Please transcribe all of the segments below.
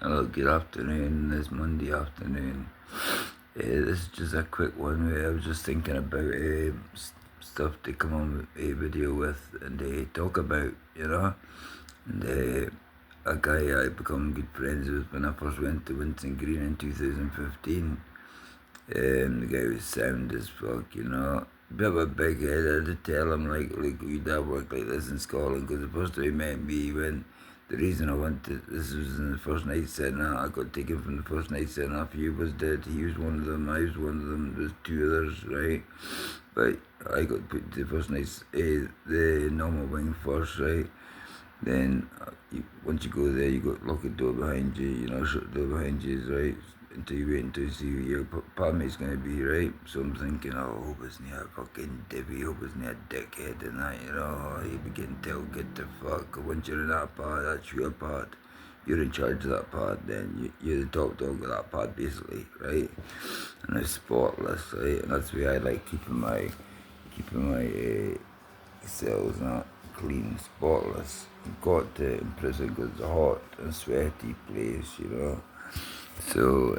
Hello, good afternoon. This Monday afternoon. This is just a quick one where I was just thinking about stuff to come on a video with and talk about, And a guy I become good friends with when I first went to Winson Green in 2015. The guy was sound as fuck, Bit of a big head. I did tell him, like we did work like this in Scotland, because the first time he met me, when the reason I went to, this was in the first night setting off, I got taken from the first night setting off. He was dead, he was one of them, I was one of them, there's two others, right? But I got put to the first night, the normal wing first, right? Then once you go there, you got lock the door behind you, shut the door behind you, right? Until you wait until you see who your partmate's going to be, right? So I'm thinking, hope it's not a fucking divvy, hope it's not a dickhead and that, you begin to tell, get the fuck. Once you're in that part, that's your part. You're in charge of that part, then you're the top dog of that part, basically, right? And it's spotless, right? And that's why I like keeping my cells not clean, spotless. Got to in prison because it's a hot and sweaty place, So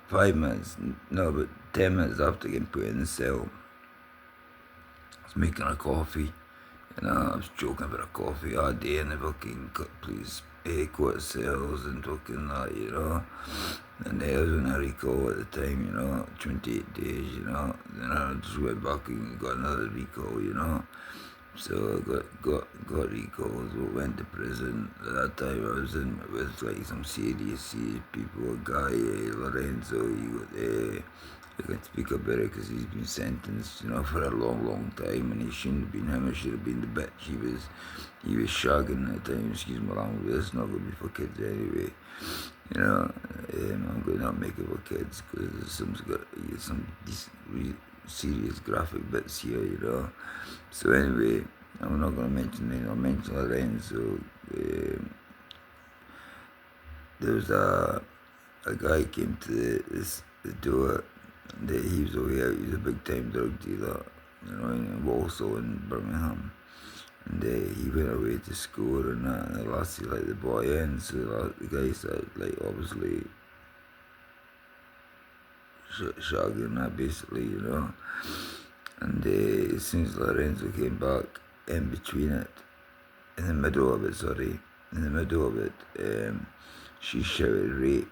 5 minutes, no, but 10 minutes after getting put in the cell, I was making a coffee. I was joking about a coffee all day and the fucking please quit cells and fucking that, And I was on a recall at the time, 28 days, Then I just went back and got another recall, So I got recalls, went to prison. At that time I was in with like some serious people, a guy, Lorenzo, I can speak about it because he's been sentenced, for a long time, and he shouldn't have been him, it should have been the bitch he was shagging at the time, excuse my language, it's not going to be for kids anyway, I'm going to not make it for kids because there's some serious graphic bits here, So anyway, I'm not going to mention I'll mention Lorenzo. There was a guy came to the door, and he was away out. He was a big time drug dealer, in Walsall in Birmingham. And he went away to school and that, and the lassie let the boy in, so the guy started, obviously shagging that, basically, And as soon as Lorenzo came back, in between it, in the middle of it, she shouted rape,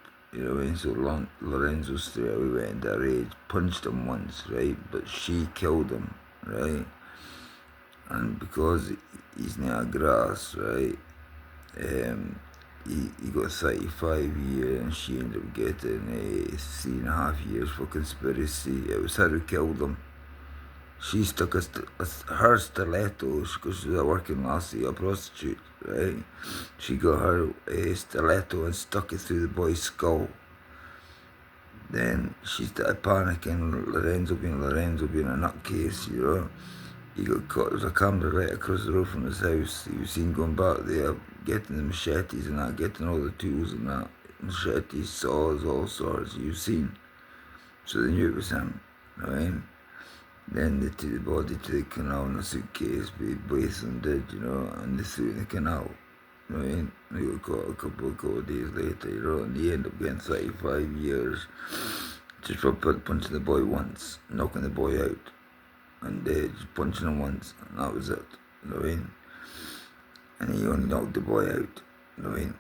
so Lorenzo straight away went into a rage, punched him once, right, but she killed him, right, and because he's near grass, right, he got 35 years and she ended up getting 3.5 years for conspiracy. It was her who killed him. She stuck her stiletto, because she was a working lassie, a prostitute, right? She got her stiletto and stuck it through the boy's skull. Then she started panicking, Lorenzo being a nutcase, He got caught. There was a camera right across the road from his house. He was seen going back there, getting the machetes and that, getting all the tools and that. Machetes, saws, all sorts, you've seen. So they knew it was him, right? Then they took the body to the canal in a suitcase, both of them did, and they threw it in the canal, right? They got caught a couple of days later, and they ended up getting 35 years just for punching the boy once, knocking the boy out, and just punching him once, and that was it, right? And he only knocked the boy out.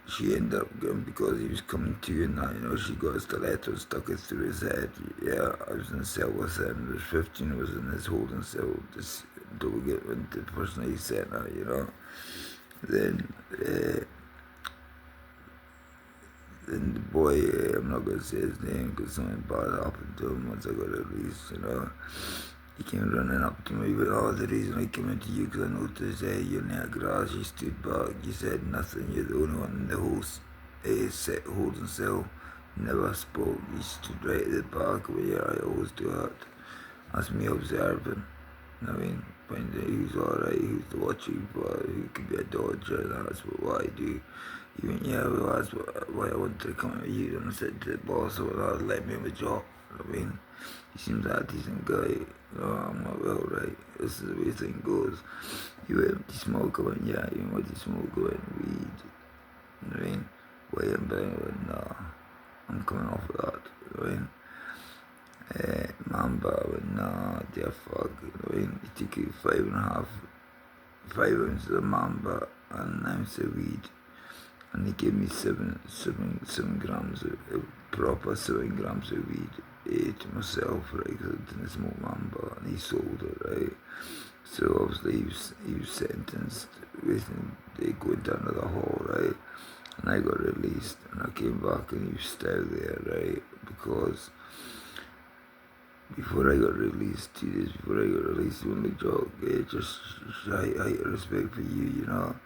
She ended up going because he was coming to and that, she got a stiletto, stuck it through his head. Yeah, I was in the cell with him. There was 15 of us in this holding cell, just until we get into the first night he said that, Then the boy, I'm not going to say his name because something bad happened to him once I got released, He came running up to me, but the reason I came into you because I noticed you're near grass. You stood back, you said nothing, you're the only one in the whole holding cell. Never spoke, you stood right at the back where I always do that. That's me observing. Find out who's alright, who's the watching, who could be a dodger, that's what I do. Well, that's why I wanted to come with you, and I said to the boss, let me have a job, He seems like a decent guy, I'm not well, right, this is the way thing goes. You empty smoke on, yeah, you want to smoke on weed, You know what I mean? Way in Birmingham, nah, I'm coming off of that, you know what I mean? Mamba, nah, dear fuck, you know what I mean? He took it 5 ounces of mamba and an ounce of weed. And he gave me seven grams of proper 7 grams of weed to myself, right? Because I didn't smoke mamba, and he sold it, right? So obviously he was sentenced, waiting, going down to the hall, right? And I got released, and I came back, and he was still there, right? Because before I got released, 2 days before I got released, the only joke, just high respect for you, you know.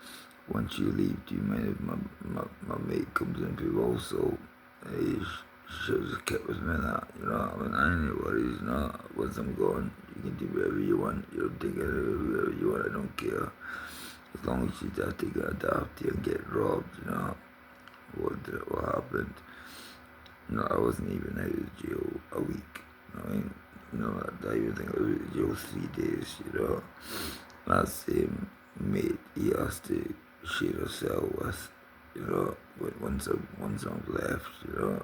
Once you leave, do you mind if my mate comes in people also? He shows a kit with me and that, you know. I mean, I ain't any worries, you know. Once I'm gone, you can do whatever you want. You don't take it whatever you want, I don't care. As long as you don't take it after you and get robbed, you know. What happened? No, I wasn't even out of jail a week. I mean, I even think I was in jail 3 days, you know. That same mate he has to share a cell with, you know, once I've left, you know.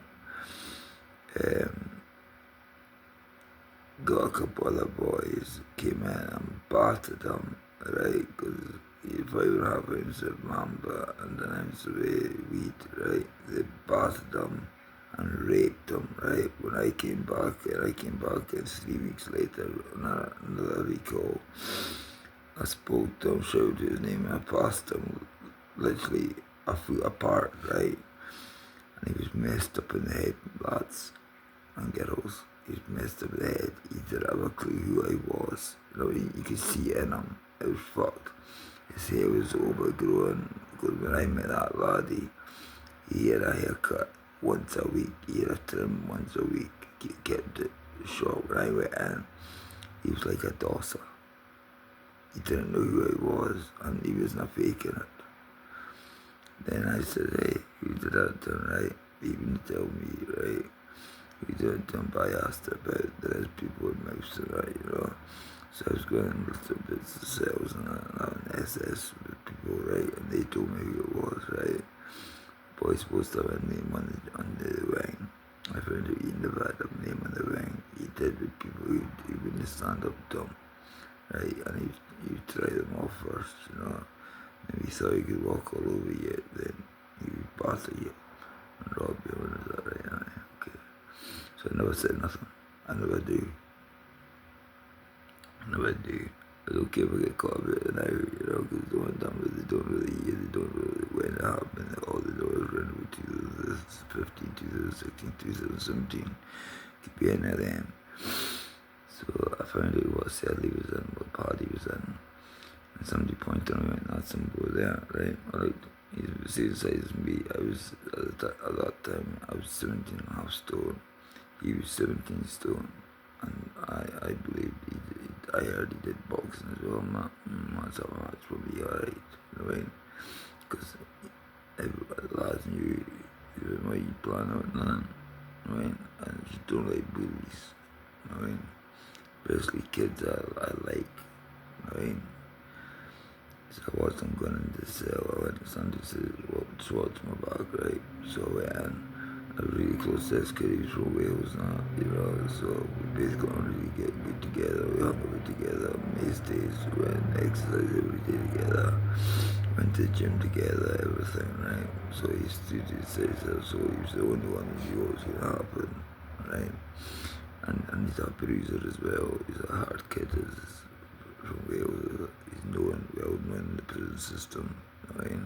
Got a couple other boys, came in and battered them, right, because he had 5.5 ounces of mamba and an ounce of weed, right. They battered them and raped them, right. When I came back, and 3 weeks later on another recall. I spoke to him, shouted his name, and I passed him literally a foot apart, right? And he was messed up in the head, lads and girls. He was messed up in the head. He didn't have a clue who I was. You know, you could see it in him. It was fucked. His hair was overgrown. Because when I met that laddie, he had a haircut once a week. He had a trim once a week. He kept it short. When I went in, he was like a dosser. He didn't know who I was, and he wasn't faking it. Then I said, hey, you did that to him, right? He didn't tell me, right? We did it to him, but I asked about there's people in Winson, right, you know? So I was going little bits of sales and an SS with people, right? And they told me who it was, right? The boy's supposed to have a name on the wing. I found out he never had a name on the wing. He did with people who wouldn't stand up to him. Right, and you try them off first, you know. If he thought he could walk all over you, then he would batter you and rob you. And is that right? Aye, okay. So I never said nothing. I never do. I don't care if I get caught about it now, you know, because they weren't done with it. They don't really hear, they don't really when it happened. All they know is around about 2015, 2016, 2017. Could be any of them. So I found out what cell he was in, what part he was in. And somebody pointed out, went, that's some boy there, right? Alright, he was the same size as me. I was, at that time, I was 17.5 stone. He was 17 stone. And I believed I heard he did boxing as well. That's probably alright, you know what I mean? Because everybody lads knew what you plan out nothing, you know what I mean? And you don't like bullies, you know what I mean? Especially kids I like, you know what I mean? So I watched them going into the cell. I went to Sunday to watch my back, right? So I went in. I was really close to this kid. He was from Wales now, you know. So we basically don't really get good together. We hung out together most days. We went and exercised every day together. Went to the gym together, everything, right? So he stood to say so he was the only one who knew what was going to happen, right? And he's a bruiser as well. He's a hard kid. He's from Wales. He's well known in the prison system. You know what I mean?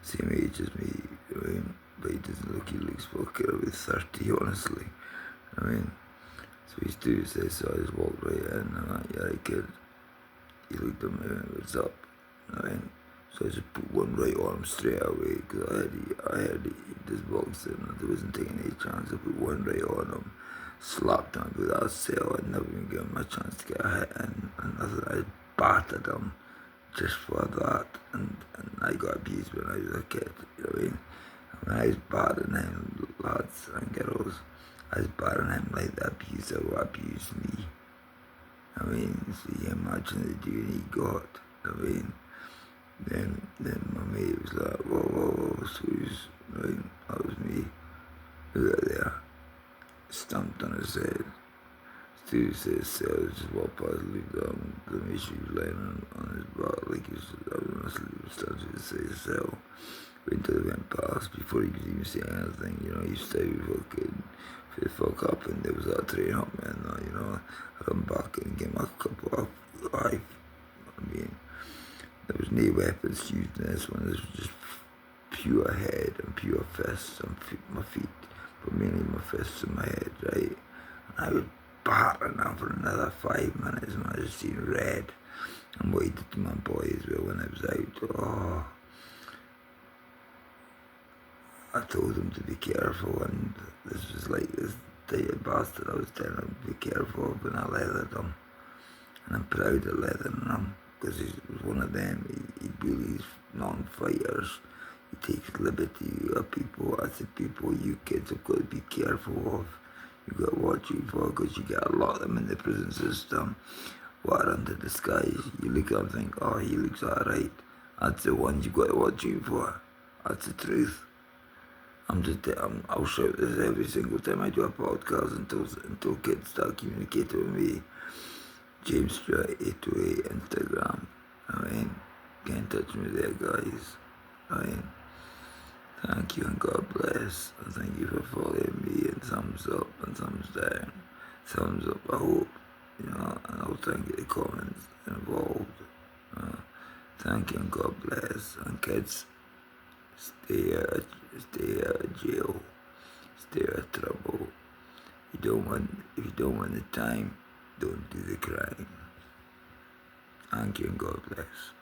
Same age as me. You know what I mean? But he doesn't look. He looks fucking about 30, honestly. You know what I mean? So he's doing this. So I just walked right in. And I'm like, yeah, right, kid. He looked at me and went, what's up? You know what I mean? So I just put one right on him straight away because I had this boxing and I wasn't taking any chance. I put one right on him, slapped him without cell. I'd never even given him a chance to get a hit in and nothing. I battered him just for that. And I got abused when I was a kid, you know what I mean? And when I was battering him, lads and girls, I was battering him like the abuser who abused me. I mean, so you imagine the dude he got, you know what I mean? Then my mate was like, whoa, screws, right? That was me. Look at there. Stamped on his head. Stu says Sal just walked past, looked down, the issue was lying on his back like he was having a sleep, started to say Sal. Wait until he went past before he could even say anything, he started fucking if the fuck happened, there was that train up man, I run back and get my couple of life. I mean, there was no weapons used in this one, this was just pure head and pure fists and my feet, but mainly my fists and my head, right? And I was battering them for another 5 minutes and I just seen red and waited to my boy as well when I was out. Oh, I told him to be careful, and this was like this tired bastard I was telling him to be careful of when I leathered him. And I'm proud of leathering him because he was one of them. He bullies non-fighters. He takes liberty with people. That's the people you kids have got to be careful of. You got to watch you for because you get a lot of them in the prison system. What under the skies? You look at them and think, oh, he looks alright. That's the ones you got to watch you for. That's the truth. I'll shout this every single time I do a podcast until kids start communicating with me. James Stewart 828 Instagram. Get in touch with me there, guys. Thank you and God bless. And thank you for following me, and thumbs up and thumbs down. Thumbs up, I hope, and I'll try and get the comments involved. Thank you and God bless. And kids, stay out of jail. Stay out of trouble. If you don't want the time, don't do the crime. Thank you and God bless.